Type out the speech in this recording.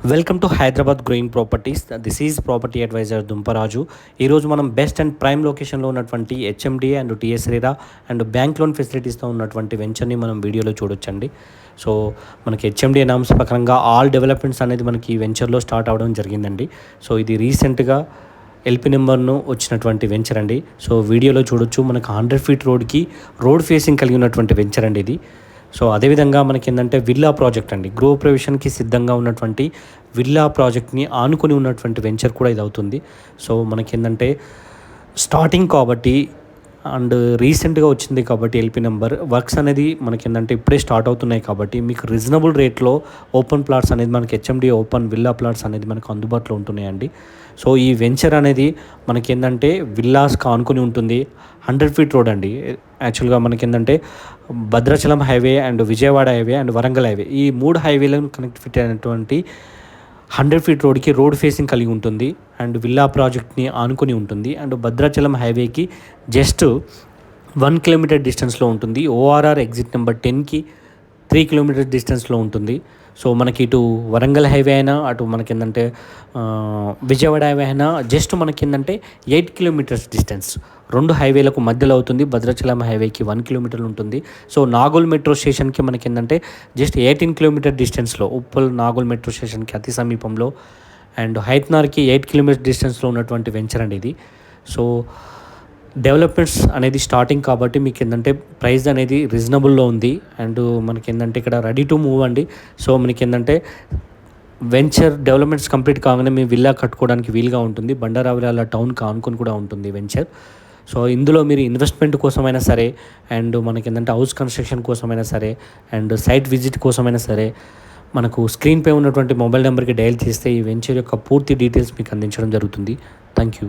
Welcome to Hyderabad growing properties. This is property advisor Dumparaju. ఈరోజు మనం best and prime లొకేషన్లో ఉన్నటువంటి HMDA and TS RERA and bank loan ఫెసిలిటీస్తో ఉన్నటువంటి వెంచర్ని మనం వీడియోలో చూడొచ్చండి. సో మనకి హెచ్ఎండిఏ నామ్స్ ప్రకారంగా ఆల్ డెవలప్మెంట్స్ అనేది మనకి ఈ వెంచర్లో స్టార్ట్ అవ్వడం జరిగిందండి. సో ఇది రీసెంట్గా ఎల్పి నెంబర్ను వచ్చినటువంటి వెంచర్ అండి. సో వీడియోలో చూడొచ్చు, మనకు 100 ఫీట్ రోడ్కి రోడ్ ఫేసింగ్ కలిగి ఉన్నటువంటి వెంచర్ అండి ఇది. సో అదేవిధంగా మనకి ఏంటంటే విల్లా ప్రాజెక్ట్ అండి, గృహ ప్రవేశానికి సిద్ధంగా ఉన్నటువంటి విల్లా ప్రాజెక్ట్ని ఆనుకొని ఉన్నటువంటి వెంచర్ కూడా ఇది అవుతుంది. సో మనకి ఏంటంటే స్టార్టింగ్ కాబట్టి అండ్ రీసెంట్గా వచ్చింది కాబట్టి ఎల్పి నెంబర్ వర్క్స్ అనేది మనకి ఏంటంటే ఇప్పుడే స్టార్ట్ అవుతున్నాయి కాబట్టి మీకు రీజనబుల్ రేట్లో ఓపెన్ ప్లాట్స్ అనేది మనకి హెచ్ఎండి ఓపెన్ విల్లా ప్లాట్స్ అనేది మనకు అందుబాటులో ఉంటున్నాయండి. సో ఈ వెంచర్ అనేది మనకి ఏంటంటే విల్లాస్కి ఆనుకొని ఉంటుంది. 100 ఫీట్ రోడ్ అండి. యాక్చువల్గా మనకి ఏంటంటే Bhadrachalam highway and Vijayawada highway and Warangal highway, ఈ 3 హైవేలను కనెక్టివిటీ అయినటువంటి 100 ఫీట్ రోడ్కి రోడ్ ఫేసింగ్ కలిగి ఉంటుంది అండ్ విల్లా ప్రాజెక్ట్ని ఆనుకొని ఉంటుంది అండ్ భద్రాచలం హైవేకి జస్ట్ 1 కిలోమీటర్ డిస్టెన్స్లో ఉంటుంది. ఓఆర్ఆర్ ఎగ్జిట్ నెంబర్ 10కి 3 కిలోమీటర్స్ డిస్టెన్స్లో ఉంటుంది. సో మనకి ఇటు వరంగల్ హైవే అయినా అటు మనకి ఏంటంటే విజయవాడ హైవే అయినా జస్ట్ మనకి ఏంటంటే 8 కిలోమీటర్స్ డిస్టెన్స్, 2 హైవేలకు మధ్యలో అవుతుంది. భద్రాచలం హైవేకి 1 కిలోమీటర్లు ఉంటుంది. సో నాగోల్ మెట్రో స్టేషన్కి మనకి ఏంటంటే జస్ట్ 18 కిలోమీటర్ డిస్టెన్స్లో, ఉప్పల్ నాగోల్ మెట్రో స్టేషన్కి అతి సమీపంలో అండ్ హైత్నార్కి 8 కిలోమీటర్ డిస్టెన్స్లో ఉన్నటువంటి వెంచర్ అండి ఇది. సో డెవలప్మెంట్స్ అనేది స్టార్టింగ్ కాబట్టి మీకు ఏంటంటే ప్రైస్ అనేది రీజనబుల్లో ఉంది అండ్ మనకి ఏంటంటే ఇక్కడ రెడీ టు మూవ్ అండి. సో మనకి ఏంటంటే వెంచర్ డెవలప్మెంట్స్ కంప్లీట్ కాగానే మీ విల్లా కట్టుకోవడానికి వీలుగా ఉంటుంది. బండారావిలాల టౌన్కి ఆనుకొని కూడా ఉంటుంది వెంచర్. సో ఇందులో మీరు ఇన్వెస్ట్మెంట్ కోసమైనా సరే అండ్ మనకి ఏంటంటే హౌస్ కన్స్ట్రక్షన్ కోసమైనా సరే అండ్ సైట్ విజిట్ కోసమైనా సరే మనకు స్క్రీన్పై ఉన్నటువంటి మొబైల్ నెంబర్కి డయల్ చేస్తే ఈ వెంచర్ యొక్క పూర్తి డీటెయిల్స్ మీకు అందించడం జరుగుతుంది. Thank you.